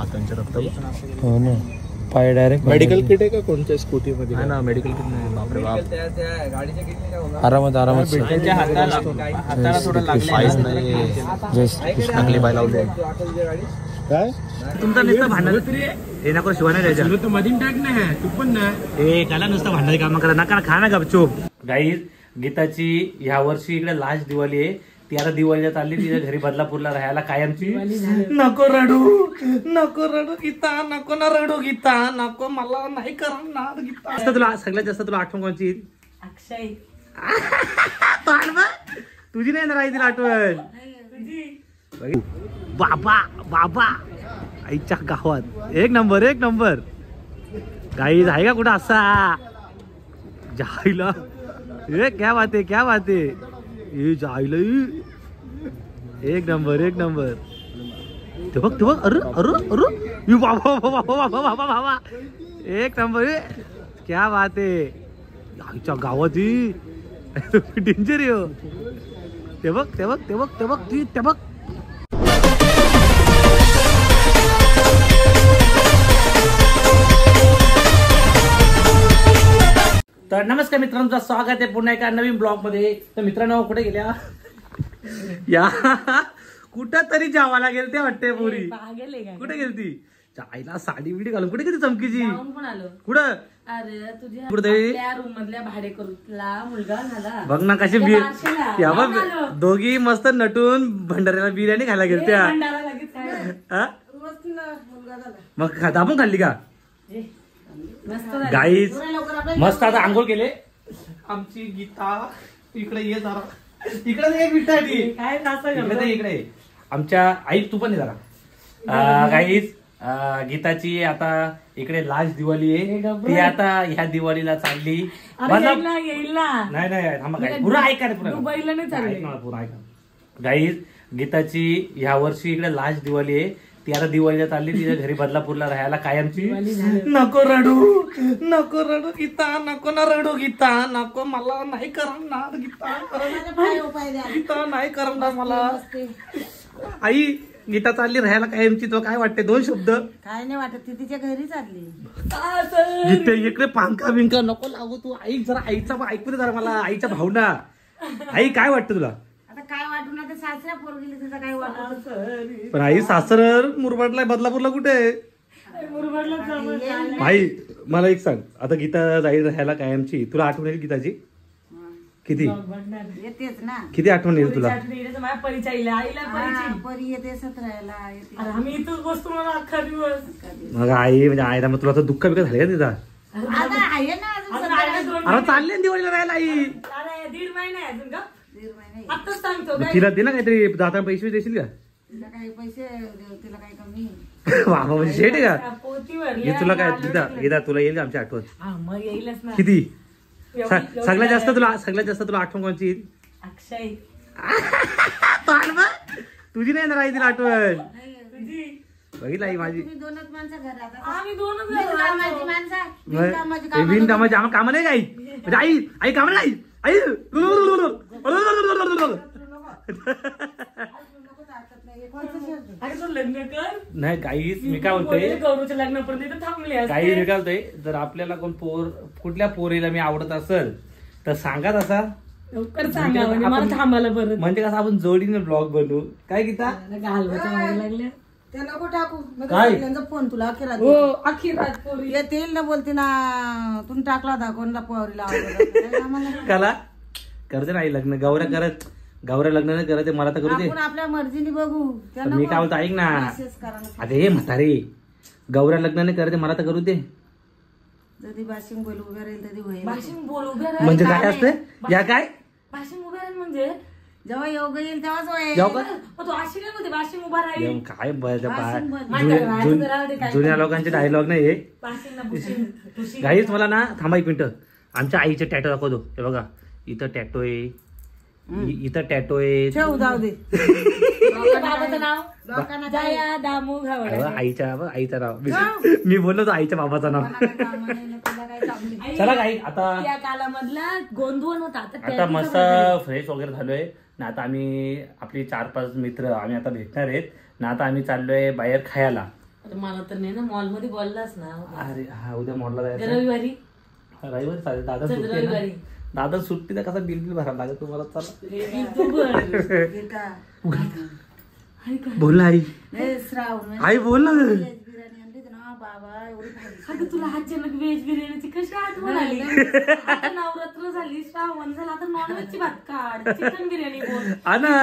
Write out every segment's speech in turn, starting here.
हातांचे रक्त. हो ना, पाय डायरेक्ट. मेडिकल किट आहे का कोणत्या स्कूटी मध्ये? नाही ना, मेडिकल किट नाही. बापरे बाप, गाडीच्या किट आरामात आरामात. हाताला थोडं लागले. जस्ट चांगली पाय लावले. काय तुमचा नुसतं भांडण हे नको शिवाय द्यायच्या मधीन टाक ना तू पण ना. हे काला नुसतं भांडण काम करा नका खा ना गपचूप. गाईज, गीताची ह्या वर्षी इकडे लास्ट दिवाळी आहे. ती आता दिवाळीला चालली तिच्या घरी बदलापूरला राहायला कायमची. नको रडू, नको रडू गीता, नको ना रडू गीता, नको, मला नाही करणार गीता. तुला सगळ्यात जास्त तुला आठवण कोणची? अक्षय. तुझी नाही ना राहिली आठवण. बाबा बाबा आईच्या गावात एक नंबर, एक नंबर. गाईज आहे का कुठं असा जायला? ए क्या बात आहे, क्या बात आहे. ए जायला एक नंबर, एक नंबर. ते बघ, ते बघ. अरे अरे अरे बाबा बाबा बाबा बाबा बाबा, एक नंबर. क्या बात आहे. आईच्या गावात डेंजर आहे. ते बघ, ते बघ, ते बघ, ते बघ, ते बघ. तर नमस्कार मित्रांनो, स्वागत आहे पुन्हा एका नवीन ब्लॉग मध्ये. तर मित्रांनो, कुठे गेल्या या? कुठं तरी जावाला गेलते वाटते पुरी. कुठे गेलती? आईला साडी बिडी घालून कुठे गेली चमकीची? कुठं? अरे तुझ्या कुठे रूम मधल्या भाडेकरूला मुलगा झाला. बघ ना कशी दोघी मस्त नटून भंडाऱ्याला बिर्याणी खायला गेलत्या. मग दाबून खाल्ली का? गाईज मस्त आता आंघोळ केले. आमची गीता इकडे ये जरा, इकडे इकडे. आमच्या आई तू पण ये जरा. गाईज, गीताची आता इकडे लास्ट दिवाळी आहे. ती आता ह्या दिवाळीला चालली. नाही नाही थांबा, काय पुरा ऐका रे, पुरा ऐका. गाईज, गीताची ह्या वर्षी इकडे लास्ट दिवाळी आहे. ती आता दिवाळीला चालली तिच्या घरी बदलापूरला राहायला कायमची. नको रडू, नको रडू गीता, नको ना रडू गीता, नको, मला नाही करणार गीता, गीता नाही करणार मला. आई, गीता चालली राहायला कायमची. तो काय वाटते? दोन शब्द. काय नाही वाटत, ती तिच्या घरी चालली. इथे इकडे पांका बिंका नको लागू तू. आई जरा आईचा ऐकू दे जरा मला, आईच्या भावना. आई काय वाटतं तुला? काय वाटू ना, सासऱ्या पोरगीला तिचं काय वाटत. पण आई सासर मुरबाडला बदलापूरला कुठे? आई मला एक सांग, आता गीता जाईल राहायला कायमची. तुला आठवण येईल गीताची? किती येतेच ना. किती आठवण येईल तुला? मग आई म्हणजे आईला मग तुला तर दुःख बिका झाले का तिचा? अरे चालले ना दिवाळीला राहायला आई. 1.5 महिना अजून का? तिला दे ना काहीतरी, जाताना पैसे देशील का? तिला काही पैसे, तिला काही कमी. बाबा म्हणजे शेट आहे का? तुला काय गीता तुला येईल का आमची आठवण? किती? सगळ्यात जास्त तुला आठवण कोणची येईल? अक्षय. तुझी नाही ना राहिली तिला आठवण. बघितलं आई माझी. दोनच माणसं घरात. बिनकामाची आम्हाला कामं नाही काही. म्हणजे आई आई कामं नाही. आई नाही गाईस, मी काय बोलतोय, काही मी काय बोलतोय, जर आपल्याला कोण कुठल्या पोरीला मी आवडत असेल तर सांगा तसा. म्हणजे कसं आपण जोडीने ब्लॉग बनवू. काय गीता? काय फोन तुला येतील ना, बोलते ना तुम्ही टाकला होता कोणला पोरीला कला करते नाही लग्न. गौऱ्या लग्न नाही करते, मला तर करू दे. आपल्या मर्जीने बघू. मी काय बोलतो ऐक ना, आता हे म्हातारे गौऱ्या लग्न नाही करते, मला तर करू दे. जरी भाषिंग बोल उभे राहील तरी होईल. म्हणजे काय असते या? काय भाषिंग उभे राहील म्हणजे जेव्हा योग येईल तेव्हाच काय जुन्या लोकांचे डायलॉग नाही हे. गाईच मला ना थांबा एक मिनिट, आमच्या आईचे टॅटो दाखवतो. हे बघा, इथं टॅटो आहे, इथं टॅटो आहे. आईचं नाव मी बोललो तो आईच्या बाबाचं नाव. चला काही आता कालामधला गोंधळ होता. आता मस्त फ्रेश वगैरे झालोय ना. आता आम्ही आपली 4-5 मित्र आम्ही आता भेटणार आहेत ना. आता आम्ही चाललोय बाहेर खायला. अरे मला तर नाही ना, मॉल मध्ये बोललास ना. अरे हा उद्या मॉलला जायचं. रविवारी चालेल. दादा सुट्टी आहे ना. दादा सुट्टी तर कसा बिल भरायला लागेल तुम्हाला. चला बोल ना आई. आई बोल ना. अगं तुला अचानक व्हेज बिर्याणीची कशी आठवण आली? आता नवरात्र झाली, श्रावण झाला, आता नॉनव्हेजची भात काढ, चिकन बिर्याणी बोल. हा ना.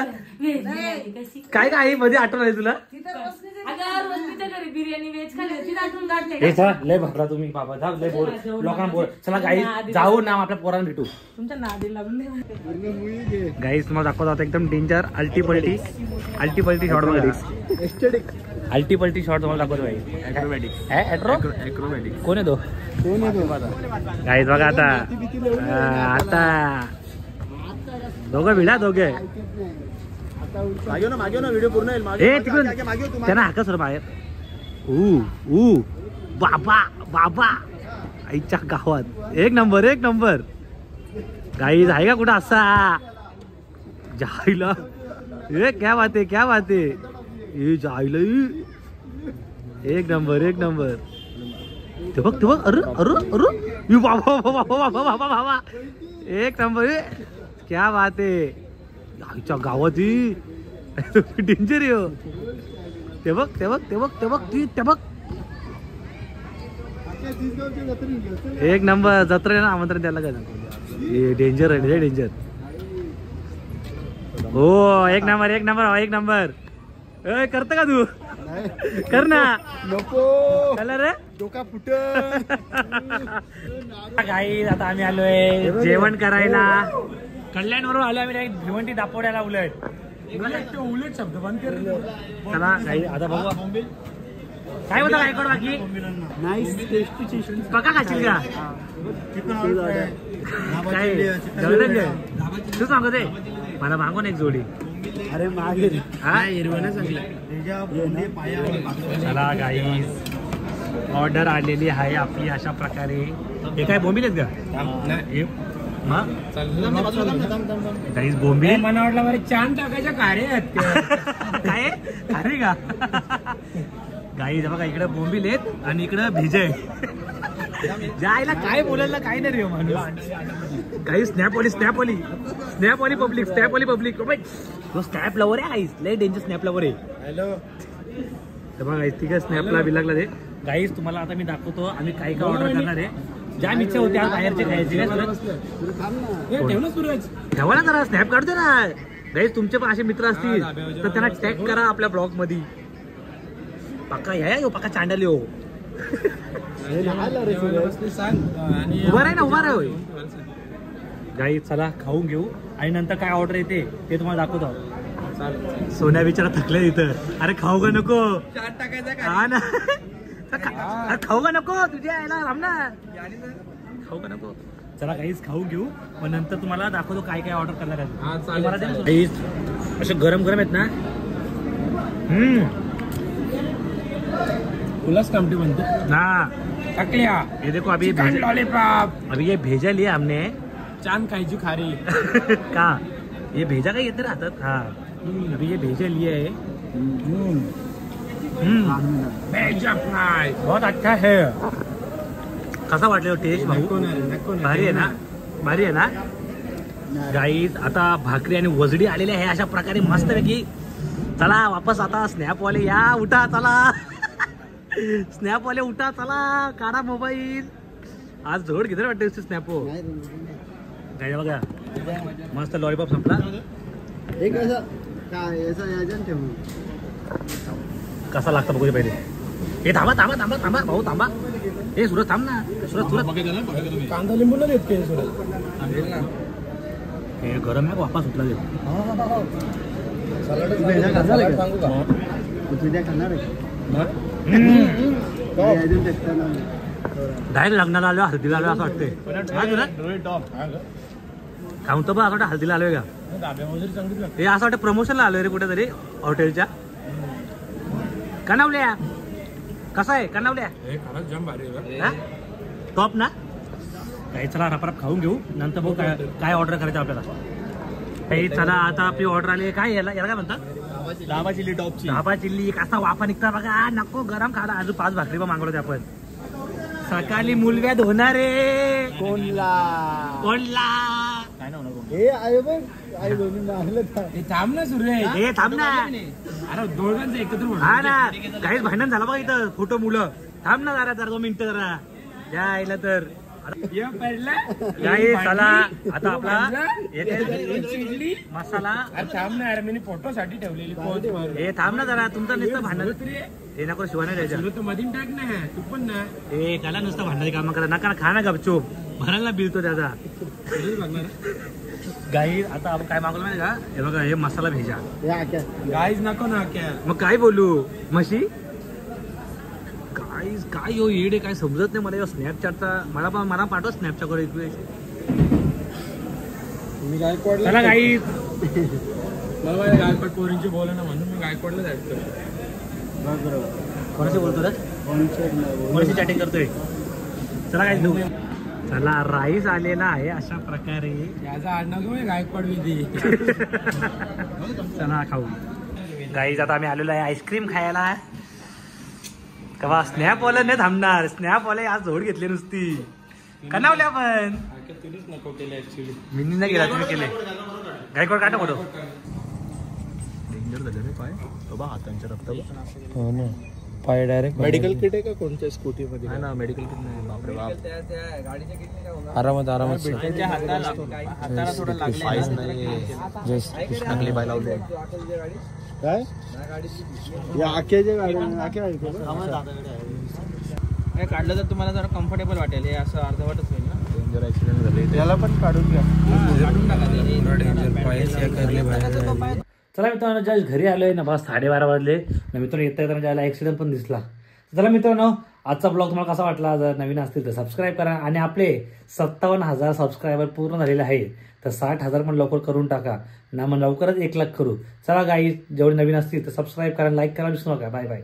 व्हेज बिर्याणी कशी काय आई मध्ये आठवण आली तुला? अगं रोशनीच्या घरी बिर्याणी व्हेज खाल्ली होती, आठवण काढते. हे चला लय भरला तुम्ही बाबा. जा लय बोल लोकांना बोल. चला गाई जाऊ ना आपल्या पोरांना भेटू. तुमच्या नादी लागून गाईस तुम्हाला दाखवत होता एकदम डेंजर अल्टी पल्टी शॉट बघा. अल्टी पल्टी शॉट तुम्हाला दाखवतो भाई. कोण आहे तो? गाईस बघा आता दोघं भिडा दोघे. मागे ना व्हिडिओ पूर्ण तिकडून त्यांना हाका सर बाहेर. बाबा आईच्या गावात एक नंबर गाईज आहे का कुठं असा जायला? क्या बात आहे जायला एक नंबर. ते बघ अरे बाबा एक नंबर. क्या बात आहे आईच्या गावात डेंजर आहे. ते बघ एक नंबर. जत्रेला आमंत्रण द्यायला का? डेंजर आहे डेंजर. हो एक नंबर. करत का तू? कर ना. नको चला रे डोका फुट. काही आता आम्ही आलोय जेवण करायला. कल्याणवरून आलो आम्ही भिवंडी दापोड्याला. उलट शब्द बंद कर. चला काही आता बघू काय होतं काय करू बाकी. पका खाशील का? काय तू सांगत आहे मला मागून एक जोडी. अरे मागे चला गाईस ऑर्डर आलेली आहे आपली अशा प्रकारे. हे काय बोंबील आहेत का? गाईस बोंबील मला वाटलं बरं छान टाकायच्या कार्य आहेत काय अरे का? गाईस बघा इकडे बोंबील आहेत आणि इकडे भिजय. जायला काय बोलायला काय नाही रे माणूस. काही स्नॅपवाली पब्लिक तो स्नॅप लवर आहे. गाईस लय डेंजर स्नॅप लवर आहे. हॅलो बघा तिकडे स्नॅपला बी लागला रे. गाईस तुम्हाला आता मी दाखवतो आम्ही काय काय ऑर्डर करणार आहे. ज्या इच्छा होत्या बाहेरचे खायचे ठेवा ना जरा. स्नॅप काढते ना गाईस. तुमचे पण असे मित्र असतील तर त्यांना टॅग करा आपल्या ब्लॉग मध्ये. पक्का या पक्का चांडाली हो. उभा राह गाई. चला खाऊन घेऊ आणि नंतर काय ऑर्डर येते ते तुम्हाला दाखवतो. सोन्या बिचारा थकले इथं. अरे खाऊ का नको? हा ना खाऊ का नको? तुझ्या यायला थांब ना. खाऊ का नको? चला काहीच खाऊ घेऊ मग नंतर तुम्हाला दाखवतो काय काय ऑर्डर करणार आहे. असे गरम आहेत ना. फुलच कामटी बनते ना. टकलिया ये देखो अभी लॉलीपॉप. अभी ये भेजा लिया हमने. चांद काजू खारी का ये भेजा का येते राहतात. हाँ अभी ये भेजा लिया है. भेजा फ्राय बहुत अच्छा है. कसा वाटलं टेस्ट भाऊ? भारी आहे ना गाईज. आता भाकरी आणि वजडी आलेली आहे अशा प्रकारे मस्त पैकी. चला वापस आता स्नॅपवाले या. उठा चला स्नॅपवाले उठा चला. काढा मोबाईल. आज जोड किती वाटते स्नॅप हो. काय बघा मस्त लॉलीपॉप संपला. कसा लागतं बघू पहिले. हे थांबा भाऊ थांबा. हे सुरत थांब ना. सुरत कांदा लिंबू ना देत हे गरम आहे वापस उठला देत. डायरेक्ट लग्नाला आलो हळदीला आलो असं वाटतंय. खाऊन तर बघ असं वाटतं हळदीला आलोय का. हे असं वाटतं प्रमोशनला आलोय रे कुठेतरी हॉटेलच्या. कणावल्या कसा आहे कणावल्या? टॉप ना. काही चला रपरप खाऊन घेऊ नंतर बघू काय ऑर्डर करायचं आपल्याला. काही चला आता आपली ऑर्डर आली. काय याला काय म्हणतात? दाबा चिल्ली टॉपची. धाबा चिल्ली कसा वाफा निघता बघा. नको गरम खाला. अजून 5 भाकरी पण मागवलं होते आपण. सकाळी मुलव्यात होणार रे. कोणला हे थांब ना सुरेश. हे थांब ना. अरे दोघांचं एकत्र हा ना काहीच भांडण झालं बघा इथं. खोटं मुलं. थांब ना जरा 2 मिनिटं जरा यायला तर. काही चला आता आपला मसाला. थांब ना यार मी फोटो साठी ठेवलेली. हे थांब ना जरा. तुमचं नुसतं भांडण. हे नको शिवाय द्यायचं. तू मधीन टाक ना. तू पण ना. हे त्याला नुसतं भांडणाची कामं करा नका. खा ना गपचूप. भरायला बिलतो त्याचा. गाई आता आपण काय मागवलं माहिती का. हे बघा हे मसाला भेजा. गाईज नको ना क्या. मग काय बोलू म्हशी. काय हो येडे काय समजत नाही मला. स्नॅपचॅटचा मला पाठव स्नॅपचॅट वर एक. मी गायकवाड. चला गाई. मला माझ्या गायकवाड पोरींची बोला ना म्हणून मी गायकवाडला जायचं. कोणाशी बोलतो रे. कोणाशी चॅटिंग करतोय. चला काय चला राईस आलेला आहे अशा प्रकारे. याचा आडनाव गायकवाड विधी. चला खाऊ. गाईज आता आम्ही आलेलो आहे आईस्क्रीम खायला. कवा स्नॅपवाला नाही थांबणार. स्नॅपवाले आज झोड घेतली नुसती. कनावले आपण. तुम्हीच नको केले ऍक्च्युली. मी नाही गेला तुम्ही केले. गायकवाड काटा फोटो. डेंजर झालं रे पाय. बाबा हातांच्या रक्त. हो ना. पाय डायरेक्ट मेडिकल किट आहे का कोणत्या स्कूटी मध्ये. ना मेडिकल किट नाही. बापरे बाप. गाडीच्या किटने काय होणार. आरामात त्यांच्या हाताला थोडं लागले पाय लावले. काय आख्याच्या गाडी काढलं तर तुम्हाला जरा कम्फर्टेबल वाटेल. हे असं अर्धवटच होईल ना. डेंजर ऍक्सिडेंट झाले. त्याला पण काढून घ्या. काढून टाका. चला मित्रांनो ज्या घरी आलोय ना बस 12:30 वाजले ना. मित्रांनो येता येताना ज्याला ऍक्सिडेंट पण दिसला. चला मित्रांनो आजचा ब्लॉग तुम्हाला कसा वाटला. जर नवीन असतील तर सबस्क्राईब करा. आणि आपले 57,000 सबस्क्रायबर पूर्ण झालेले आहे. तर 60,000 पण लवकर करून टाका ना. मग लवकरच 1 लाख करू. चला गाई जेवढे नवीन असतील तर सबस्क्राईब करा. लाईक करा विसरू नका. Bye bye.